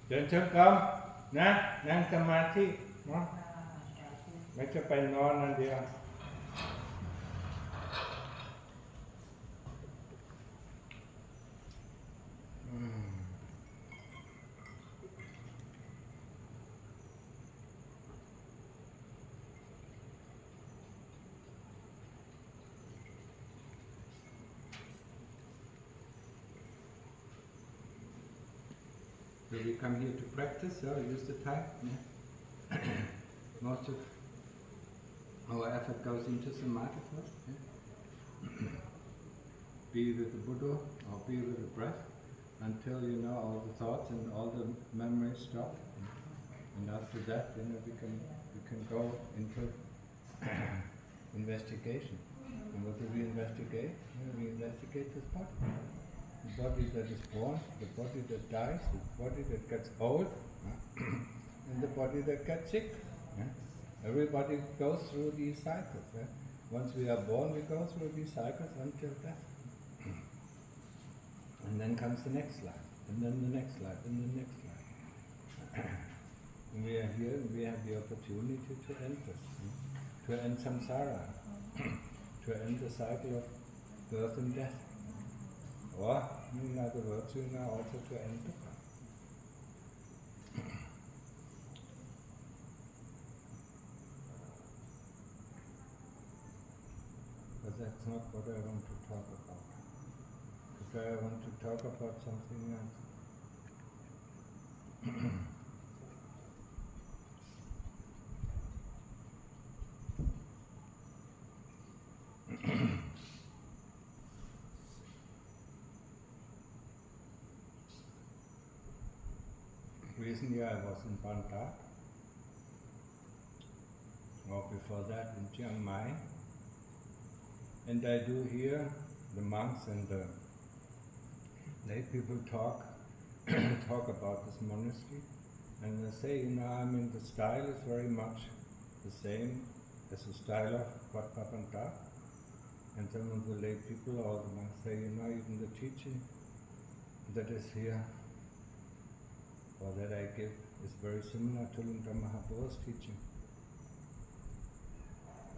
เดินจงกรมนะนั่งสมาธิเนาะไม่จะไปนอนนั่นเดียวSo we come here to practice, so use the time. Yeah. Most of our effort goes into samadhi first. Yeah. Be with the Buddha or be with the breath until you know all the thoughts and all the memories stop. And after that, we can go into investigation. And what do we investigate? We investigate this body. The body that is born, the body that dies, the body that gets old, and the body that gets sick. Everybody goes through these cycles. Once we are born, we go through these cycles until death. And then comes the next life, and then the next life, and the next life. And we are here, and we have the opportunity to end this, to end samsara, to end the cycle of birth and death. Or, in other words, also to end dukkha. But that's not what I want to talk about. Today I want to talk about something else. Recently I was in Bangkok, or before that in Chiang Mai, and I do hear the monks and the lay people talk about this monastery, and they say, the style is very much the same as the style of Wat Pha Bangkok, and some of the lay people or the monks say, even the teaching that is here or that I give is very similar to Luang Por Mahaprabhu's teaching.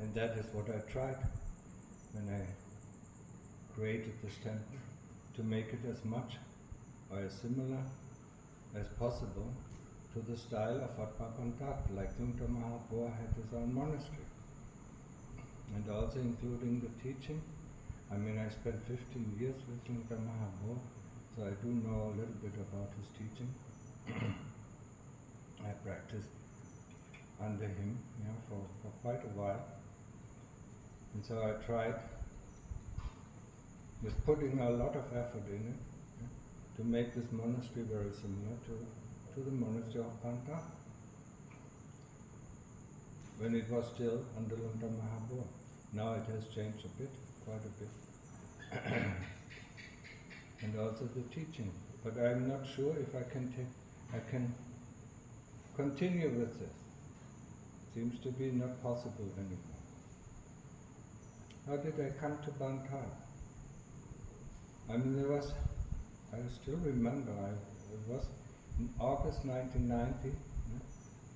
And that is what I tried when I created this temple, to make it as much or as similar as possible to the style of Wat Pha Bangkok, like Luang Por Mahaprabhu had his own monastery. And also including the teaching. I spent 15 years with Luang Por Mahaprabhu, so I do know a little bit about his teaching. I practiced under him for quite a while, and so I tried with putting a lot of effort in it to make this monastery very similar to the monastery of Bangkok when it was still under Luang Por Mahaprabhu. Now it has changed a bit, quite a bit, and also the teaching. But I'm not sure if I can continue with this. Seems to be not possible anymore. How did I come to Bangkok? I still remember, it was in August 1990,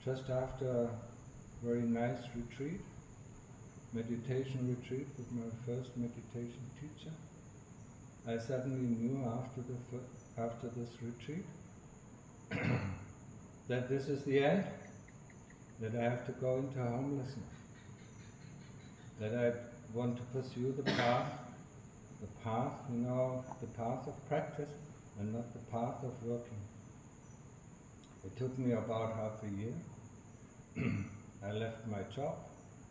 just after a very nice retreat, meditation retreat with my first meditation teacher. I suddenly knew after this retreat that this is the end, that I have to go into homelessness, that I want to pursue the path of practice and not the path of working. It took me about half a year. I left my job,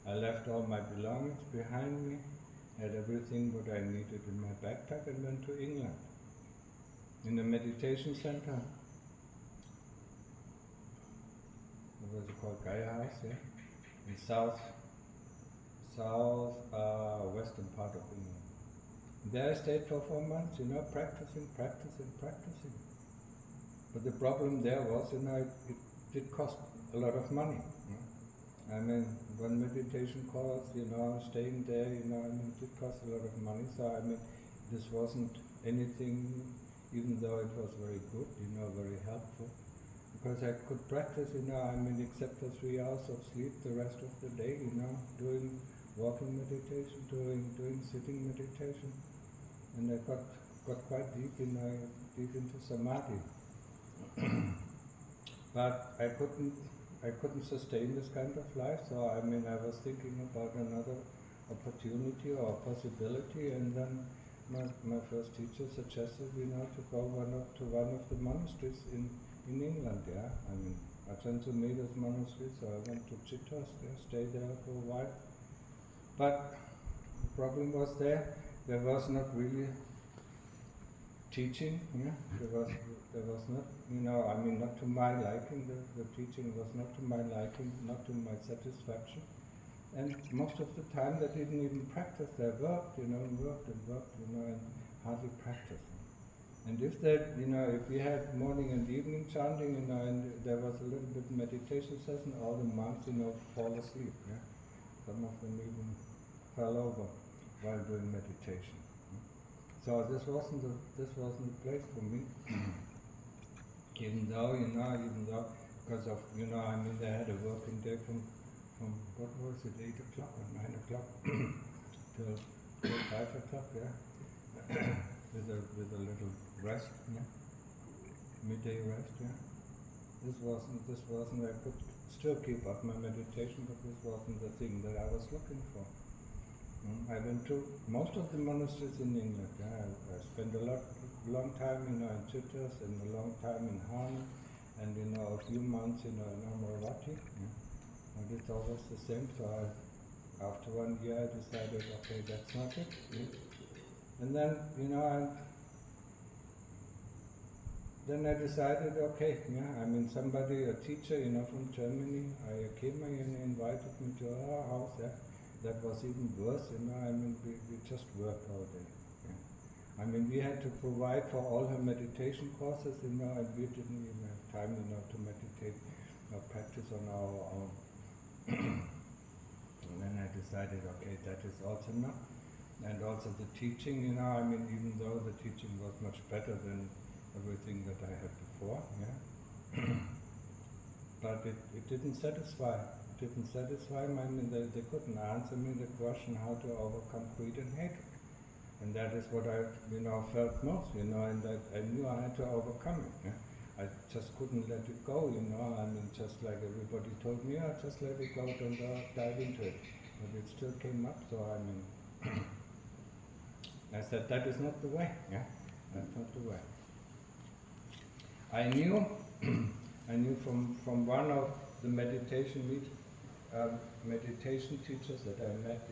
I left all my belongings behind me, had everything what I needed in my backpack, and went to England. In a meditation center, what was it called, Gaia House, in western part of England. There I stayed for 4 months, practicing. But the problem there was, it did cost a lot of money. One meditation course, staying there, it did cost a lot of money. So, this wasn't anything, even though it was very good, very helpful. because I could practice, except for 3 hours of sleep, the rest of the day, doing walking meditation, doing sitting meditation, and I got quite deep, deep into samadhi. But I couldn't sustain this kind of life, so I was thinking about another opportunity or possibility, and then my first teacher suggested, to go to one of the monasteries in England, Ajahn Sumedho's monastery, so I went to Chittos, stayed there for a while. But the problem was there was not really teaching, there was not, not to my liking, the teaching was not to my liking, not to my satisfaction. And most of the time they didn't even practice, they worked, and hardly practiced. And if that, if we had morning and evening chanting, and there was a little bit meditation session, all the monks, fall asleep, Some of them even fell over while doing meditation. So this wasn't the place for me. Even though, because of, they had a working day from what was it, 8 o'clock or 9 o'clock till 5 o'clock, with a little rest, midday rest, This wasn't, I could still keep up my meditation, but this wasn't the thing that I was looking for. I went to most of the monasteries in England, I spent a long time, in Chittos, and a long time in Hana, and, a few months, in Amaravati, And it's always the same, so after 1 year I decided, okay, that's not it. And then, then I decided, okay, somebody, a teacher, from Germany, came and invited me to her house. That was even worse, we just worked all day. We had to provide for all her meditation courses, and we didn't even have time, to meditate or practice on our own. And then I decided, okay, that is also not. And also the teaching, even though the teaching was much better than everything that I had before, but it didn't satisfy. It didn't satisfy me. They couldn't answer me the question how to overcome greed and hatred. And that is what I, felt most, and that I knew I had to overcome it. I just couldn't let it go, just like everybody told me, just let it go, don't dive into it. But it still came up, so I said, that is not the way, that's not the way. I knew from one of the meditation teachers that I met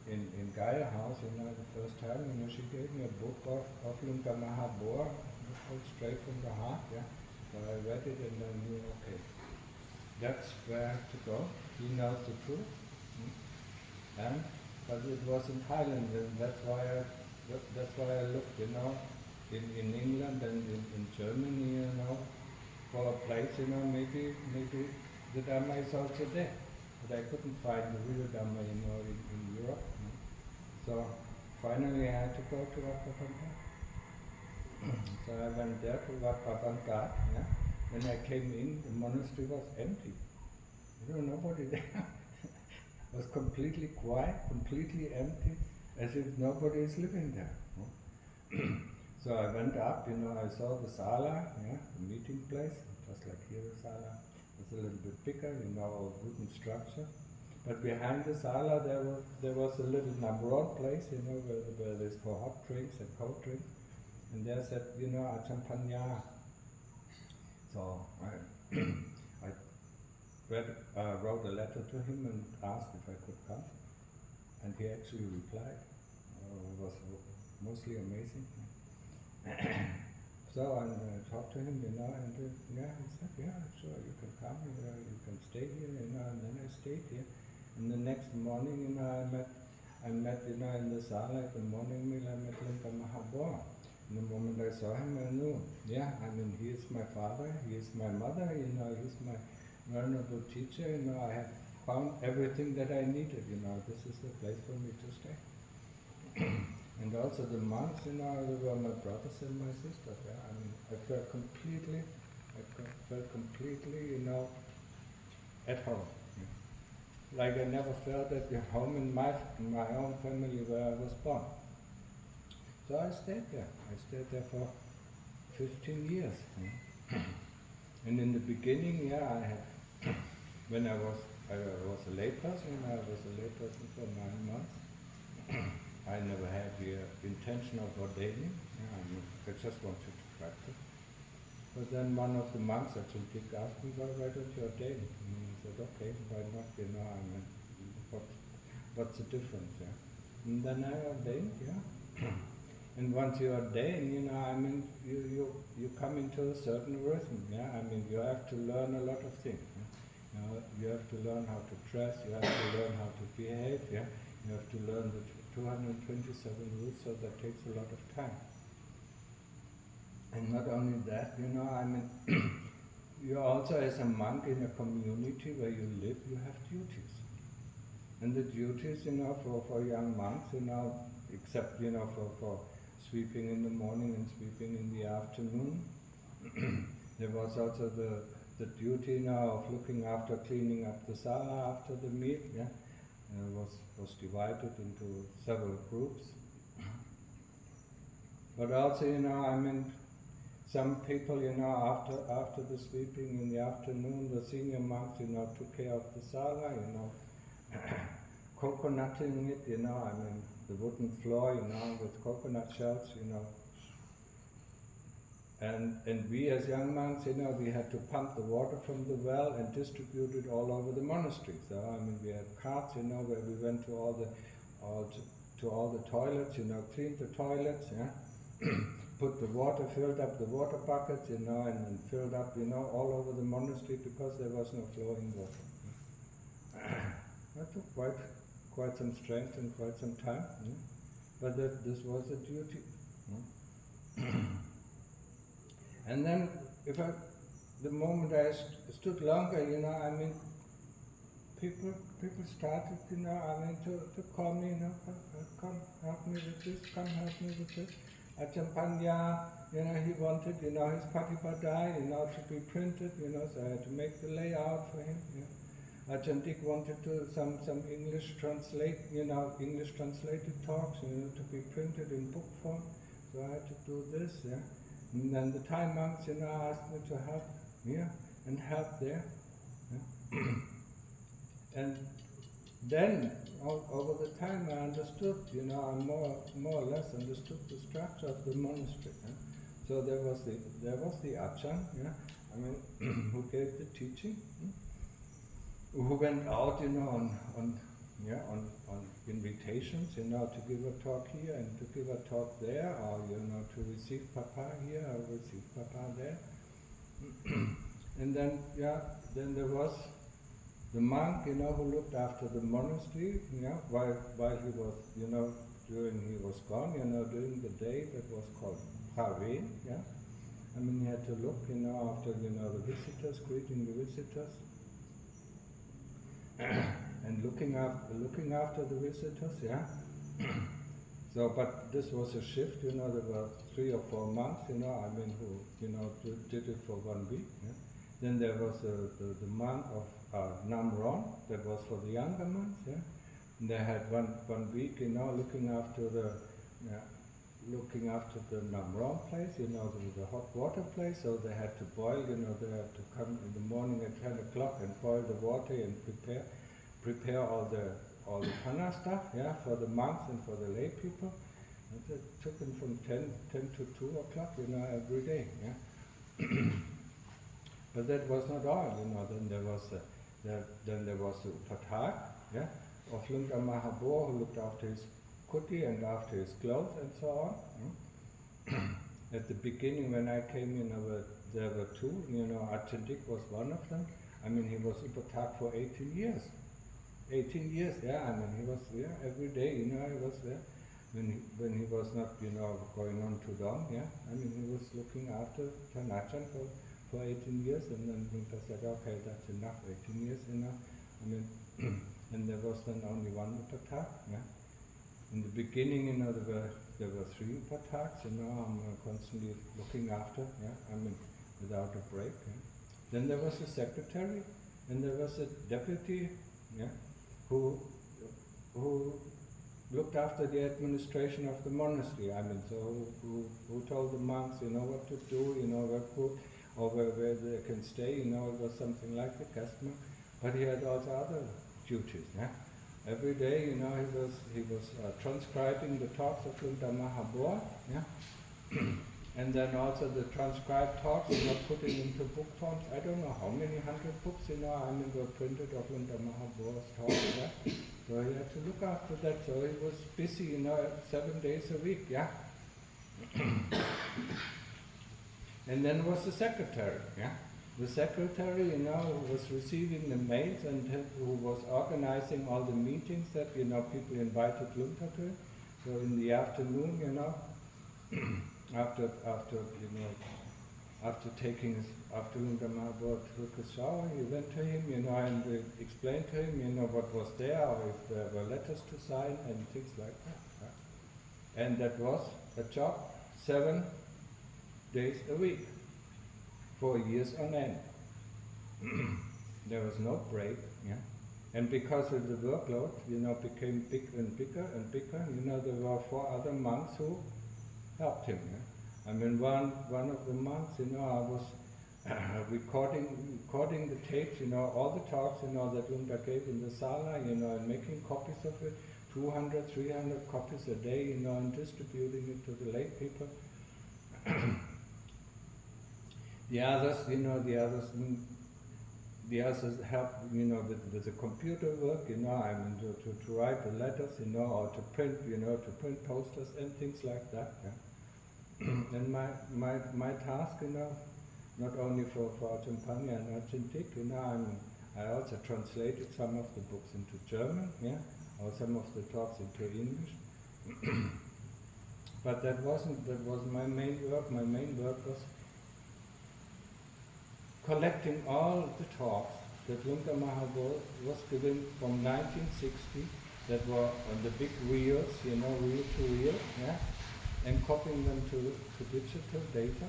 in Gaia House, the first time, she gave me a book of Linga Mahabor, straight from the heart, So I read it and I knew, okay, that's where I have to go. He knows the truth. But it was in Thailand, and that's why I looked, in England and in Germany, for a place, maybe the Dhamma is also there. But I couldn't find the real Dhamma, in Europe. So finally I had to go to Wat Papangat. So I went there to Wat Papangat. When I came in, the monastery was empty. Nobody there. It was completely quiet, completely empty, as if nobody is living there. So I went up, I saw the sala, the meeting place, just like here the sala. It's a little bit bigger, a wooden structure. But behind the sala there was a little Namron place, where there's for hot drinks and cold drinks. And there said, Ajahn Panya. So I wrote a letter to him and asked if I could come. And he actually replied. It was mostly amazing. So I talked to him, and he said, sure, you can come, you can stay here, and then I stayed here. And the next morning, I met, in the sala at the morning meal, I met Linga Mahabor. And the moment I saw him, I knew, he is my father, he is my mother, he's my venerable teacher, I have found everything that I needed, this is the place for me to stay. And also the monks, they were my brothers and my sisters. I felt completely felt completely, at home. Like I never felt at home in my own family where I was born. So I stayed there. I stayed there for 15 years. And in the beginning, I had, when I was a layperson, for 9 months. I never had the intention of ordaining. I just wanted to practice. But then one of the monks at Chuntik asked me, why don't you ordain? And I said, okay, why not? What's the difference? And then I ordained, And once you ordain, you come into a certain rhythm, you have to learn a lot of things. You have to learn how to dress, you have to learn how to behave, You have to learn the 227 rules, so that takes a lot of time. And not only that, you also as a monk in a community where you live, you have duties. And the duties, for young monks, except, for sweeping in the morning and sweeping in the afternoon, there was also the duty of looking after cleaning up the sala after the meal, was divided into several groups. But also, some people, after the sweeping in the afternoon, the senior monks, took care of the sala, coconutting it, the wooden floor, with coconut shells, And we as young monks, we had to pump the water from the well and distribute it all over the monastery. So, we had carts, where we went to all the toilets, cleaned the toilets, put the water, filled up the water buckets, and then filled up, all over the monastery because there was no flowing water. That took quite some strength and quite some time, but this was a duty. And then, the moment I stood longer, people started, to call me, come help me with this, come help me with this. Achampanya, he wanted, his Patipadai, to be printed, so I had to make the layout for him. Achantik wanted some English English translated talks, to be printed in book form, so I had to do this, And then the Thai monks, asked me to help here and help there. And then, over the time, I understood, I more or less understood the structure of the monastery. So there was the Achan, who gave the teaching, who went out, on invitations, to give a talk here and to give a talk there, or to receive Papa here or receive Papa there. And then there was the monk, who looked after the monastery, while he was, during he was gone, during the day that was called Praven, he had to look, after, the visitors, greeting the visitors. And looking after the visitors, So, but this was a shift, there were 3 or 4 months, who, did it for 1 week. Then there was the month of Namron, that was for the younger months, And they had one week, looking after the Namron place, the hot water place, so they had to boil, they had to come in the morning at 10 o'clock and boil the water and prepare all the Pana stuff, for the monks and for the lay people. And it took them from 10 to 2 o'clock, every day, But that was not all, then there was the Upatak, of Lungta Mahabor, who looked after his kuti and after his clothes and so on. At the beginning when I came, there were 2, Achantik was one of them. He was Upatak for 18 years. 18 years, he was there every day, he was there. When he was not, going on too long, he was looking after Tanachan for 18 years, and then Lungta said, okay, that's enough, 18 years, and there was then only one Upatak, In the beginning, there were 3 Upataks, I'm constantly looking after, without a break. Yeah. Then there was a secretary, and there was a deputy, yeah, who looked after the administration of the monastery. I mean, so who told the monks, what to do, where they can stay. It was something like the custom. But he had also other duties. Yeah. Every day, he was transcribing the talks of Lunda Mahabor, yeah, and then also the transcribed talks, putting into book forms. I don't know how many hundred books, were printed of Lunda Mahabor's talks. Yeah. So he had to look after that. So he was busy, 7 days a week, yeah. And then was the secretary, yeah. The secretary, was receiving the mails and who was organizing all the meetings that, people invited Lunda to. So in the afternoon, after Lunda Mahabor took a shower, he went to him, and explained to him, what was there, or if there were letters to sign and things like that. Yeah. And that was a job 7 days a week. 4 years on end. There was no break, yeah. And because of the workload, became big and bigger and bigger, there were 4 other monks who helped him, yeah. I mean, one of the monks, I was recording the tapes, all the talks, that Lunda gave in the sala, and making copies of it, 200, 300 copies a day, and distributing it to the lay people. The others help, with the computer work, to write the letters, or to print posters and things like that. Yeah. And my task, not only for Achampanya and Achintik, I also translated some of the books into German, yeah, or some of the talks into English. But that wasn't my main work. My main work was collecting all the talks that Lunda Mahabor was giving from 1960 that were on the big reels, reel to reel, yeah, and copying them to digital data.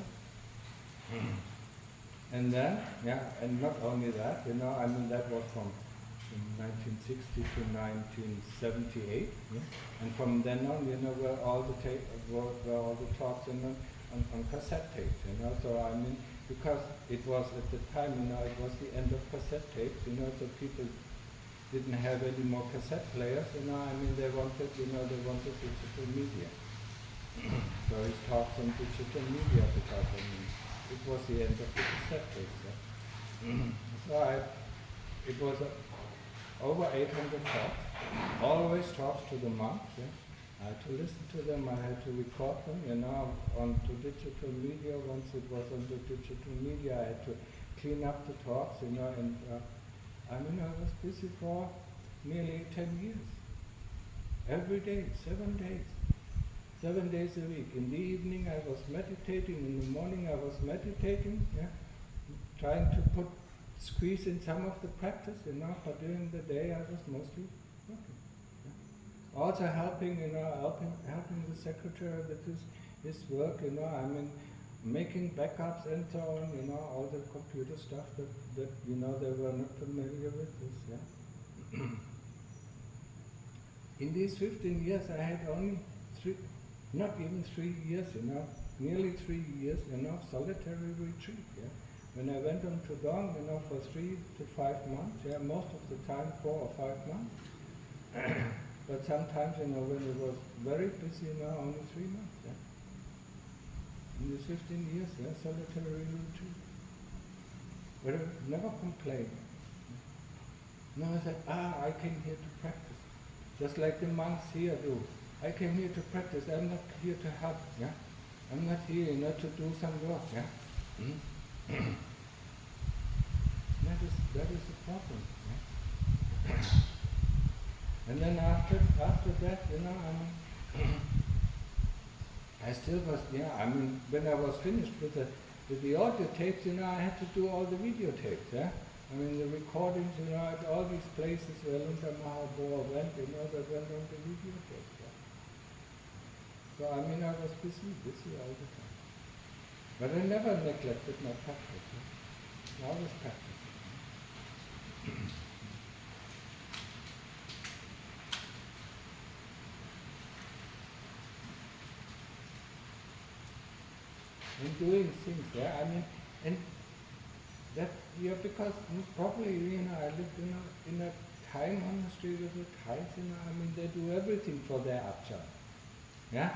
And then, yeah, and not only that, that was from 1960 to 1978, yeah, and from then on, were all the talks on cassette tapes, so because it was at the time, it was the end of cassette tapes, so people didn't have any more cassette players, they wanted, digital media. So it talks on digital media because, it was the end of the cassette tapes. Yeah? So it was over 800 talks, always talks to the monks, yeah? I had to listen to them, I had to record them, onto digital media. Once it was on the digital media, I had to clean up the talks, and I was busy for nearly 10 years. Every day, 7 days. 7 days a week. In the evening I was meditating, in the morning I was meditating, yeah, trying to squeeze in some of the practice, but during the day I was mostly working. Also helping the secretary with his work, making backups and so on, all the computer stuff that they were not familiar with this, yeah. In these 15 years I had only not even 3 years, nearly 3 years, solitary retreat, yeah. When I went on Tudong, for 3 to 5 months, yeah, most of the time 4 or 5 months. But sometimes, when it was very busy, only 3 months. Yeah? In these 15 years, yeah, solitary retreat. But I never complained. Never said, I came here to practice. Just like the monks here do. I came here to practice. I'm not here to help. Yeah? I'm not here, to do some work. Yeah? Mm-hmm. That is the problem. Yeah? And then after that, I still was, when I was finished with the audio tapes, I had to do all the video tapes, yeah. The recordings, at all these places where Lunda Mahabor went, that went on the video tapes. Yeah? So I was busy all the time. But I never neglected my practice. I always practiced. And doing things, I mean, and that, because probably, I lived in a Thai monastery with the Thais, I mean, they do everything for their acharya, yeah?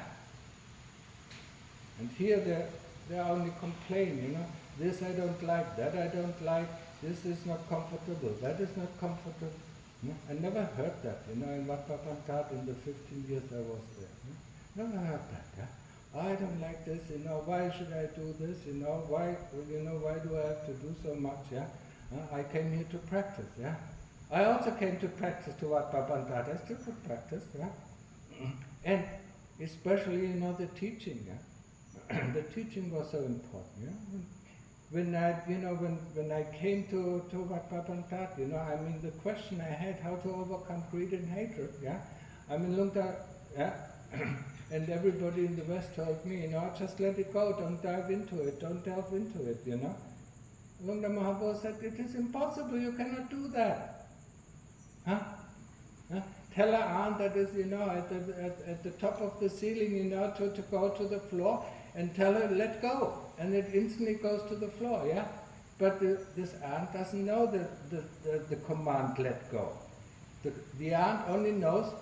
And here they only complain, this I don't like, that I don't like, this is not comfortable, that is not comfortable. I never heard that, in Wat Papantat in the 15 years I was there. Never heard that, yeah? I don't like this, why should I do this, why do I have to do so much, yeah? I came here to practice, yeah? I also came to practice to Wat Papantat, I still could practice, yeah? And especially, the teaching, yeah? The teaching was so important, yeah? When I came to Wat Papantat, I mean, the question I had, how to overcome greed and hatred, yeah? I mean, Lungta, yeah? And everybody in the West told me, just let it go, don't dive into it, don't delve into it, Lungta Mahaprabhu said, it is impossible, you cannot do that. Huh? Tell an aunt that is, at the top of the ceiling, to go to the floor, and tell her, let go, and it instantly goes to the floor, yeah? But this aunt doesn't know the command, let go. The aunt only knows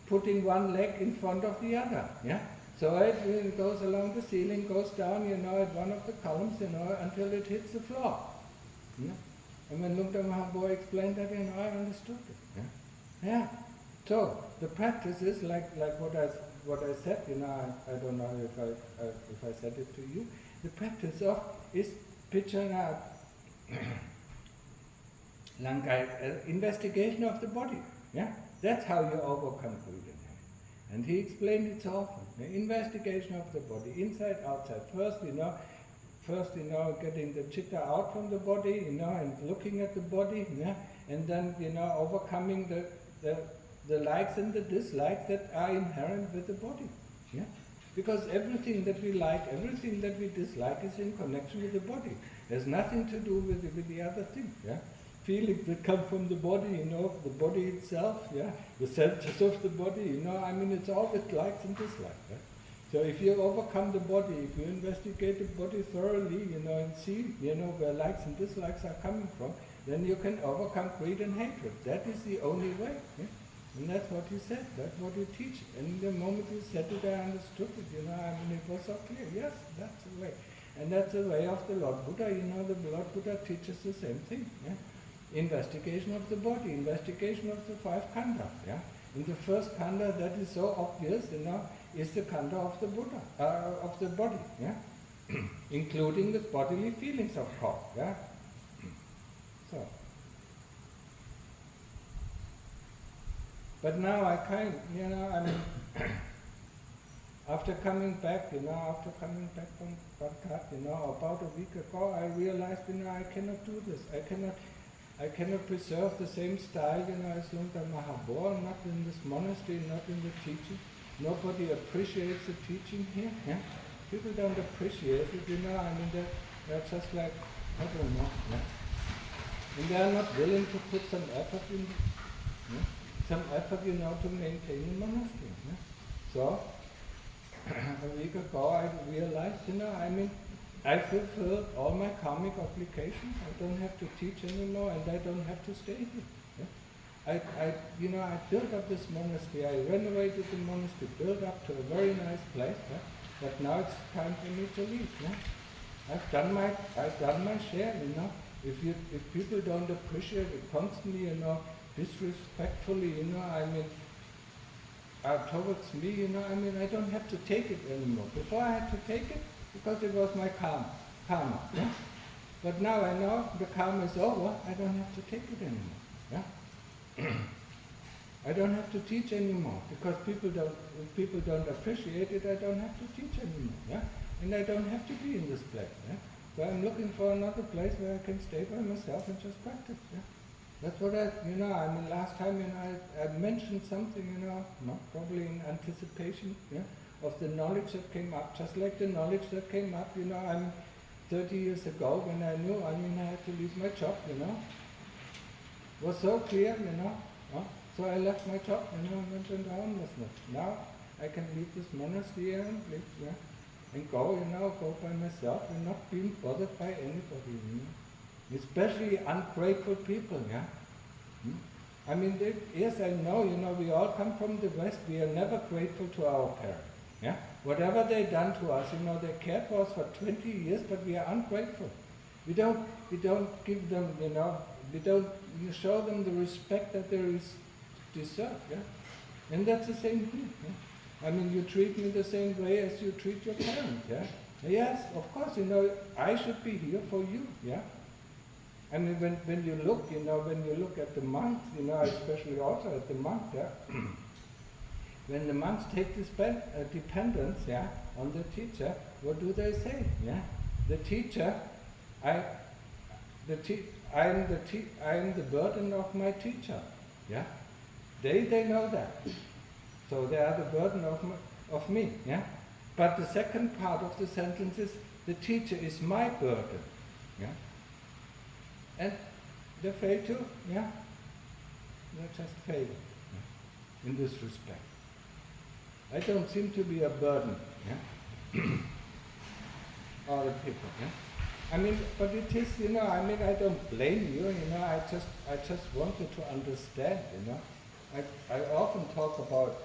putting one leg in front of the other, yeah? So it goes along the ceiling, goes down, at one of the columns, until it hits the floor. Yeah? And when Lungta Mahaprabhu explained that, I understood it. Yeah? Yeah. So the practice is like what I said, I don't know if I said it to you. The practice of is pichana investigation of the body. Yeah? That's how you overcome greed and hate. And he explained it so often. The investigation of the body, inside, outside. First, getting the chitta out from the body, and looking at the body, yeah? And then, overcoming the likes and the dislikes that are inherent with the body. Yeah? Because everything that we like, everything that we dislike is in connection with the body. There's nothing to do with the other thing. Yeah? Feelings that come from the body, the body itself, yeah? The senses of the body, I mean, it's all with likes and dislikes. Yeah? So if you overcome the body, if you investigate the body thoroughly, and see, where likes and dislikes are coming from, then you can overcome greed and hatred. That is the only way. Yeah? And that's what he said, that's what he teach. And the moment he said it, I understood it, I mean, it was so clear. Yes, that's the way. And that's the way of the Lord Buddha, the Lord Buddha teaches the same thing. Yeah? Investigation of the body, investigation of the 5 khandhas. Yeah? And the first khandha that is so obvious, is the khandha of the Buddha, of the body. Yeah? Including the bodily feelings, of course. Yeah? So. But now I I mean, after coming back, from Pankhat, about a week ago, I realized, I cannot do this. I cannot preserve the same style, as Lungta Mahaprabhu, not in this monastery, not in the teaching. Nobody appreciates the teaching here. Yeah? People don't appreciate it, I mean, they're just like, I don't know. Yeah? And they are not willing to put some effort in it. Yeah? Some effort, to maintain the monastery. Yeah? So, a week ago I realized, I mean, I fulfilled all my karmic obligations. I don't have to teach anymore, and I don't have to stay here. Yeah? I built up this monastery. I renovated the monastery, built up to a very nice place. Yeah? But now it's time for me to leave. Yeah? I've done my share. If people don't appreciate it constantly, disrespectfully, I mean, towards me, I mean, I don't have to take it anymore. Before I had to take it because it was my karma. Yeah? But now I know the karma is over, I don't have to take it anymore. Yeah? I don't have to teach anymore because if people don't appreciate it, I don't have to teach anymore. Yeah? And I don't have to be in this place. Yeah? So I'm looking for another place where I can stay by myself and just practice. Yeah? That's what I mean, last time, I mentioned something, probably in anticipation, yeah, of the knowledge that came up, just like the knowledge that came up, I'm 30 years ago when I knew, I had to leave my job, It was so clear, So I left my job, and went into homelessness. Now I can leave this monastery and live, and go, go by myself and not being bothered by anybody, Especially ungrateful people, I mean, yes, I know, we all come from the West. We are never grateful to our parents. Whatever they done to us, they cared for us for 20 years, but we are ungrateful. We don't give them, we don't show them the respect that they deserve. And that's the same thing. I mean, you treat me the same way as you treat your parents. Yes, of course, I should be here for you. I mean, when you look at the monks, especially also at the monks, when the monks take this dependence, on the teacher, what do they say? The teacher, I am the burden of my teacher. They know that, so they are the burden of me. But the second part of the sentence is the teacher is my burden. And they fail too, They just fail in this respect. I don't seem to be a burden, Other people, I mean, but it is, I don't blame you, I just wanted to understand, I often talk about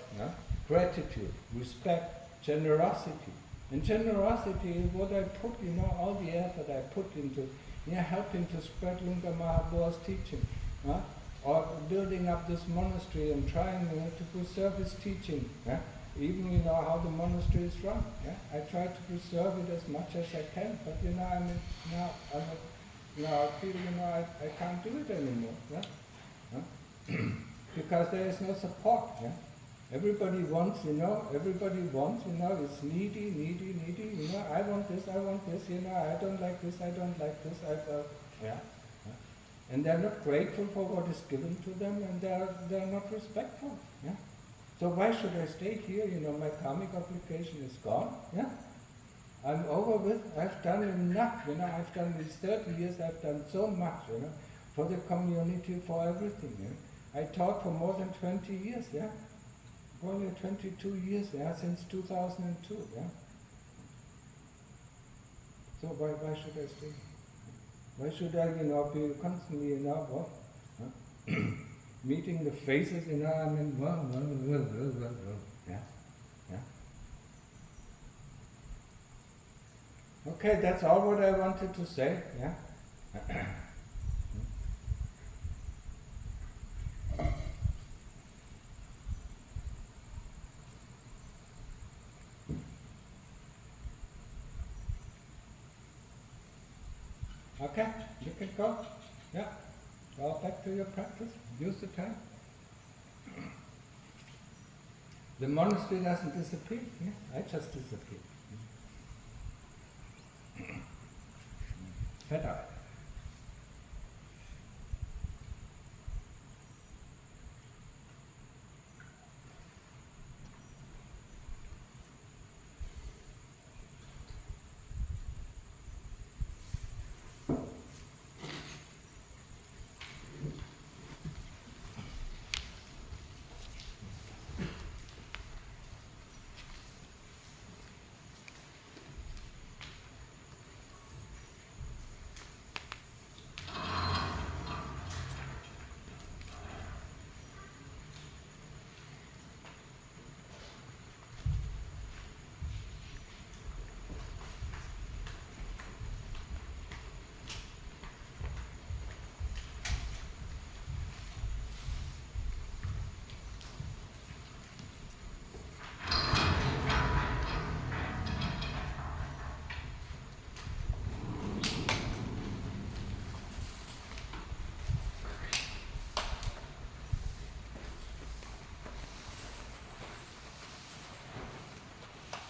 gratitude, respect, generosity. And generosity is what I put, all the effort I put into helping to spread Lunga Mahabua's teaching, or building up this monastery and trying to preserve his teaching. Even how the monastery is run. I try to preserve it as much as I can, but I mean now I feel I can't do it anymore. Because there is no support. Everybody wants, it's needy, I want this, I don't like this, And they're not grateful for what is given to them, and they're not respectful, So why should I stay here, my karmic obligation is gone, I'm over with, I've done enough, I've done these 30 years, I've done so much, for the community, for everything, I taught for more than 20 years, Only 22 years, since 2002, So why should I stay? Why should I, be constantly, meeting the faces, I mean, Okay, that's all what I wanted to say, Okay, you can go. Go back to your practice. Use the time. The monastery doesn't disappear. I just disappeared. Fed up.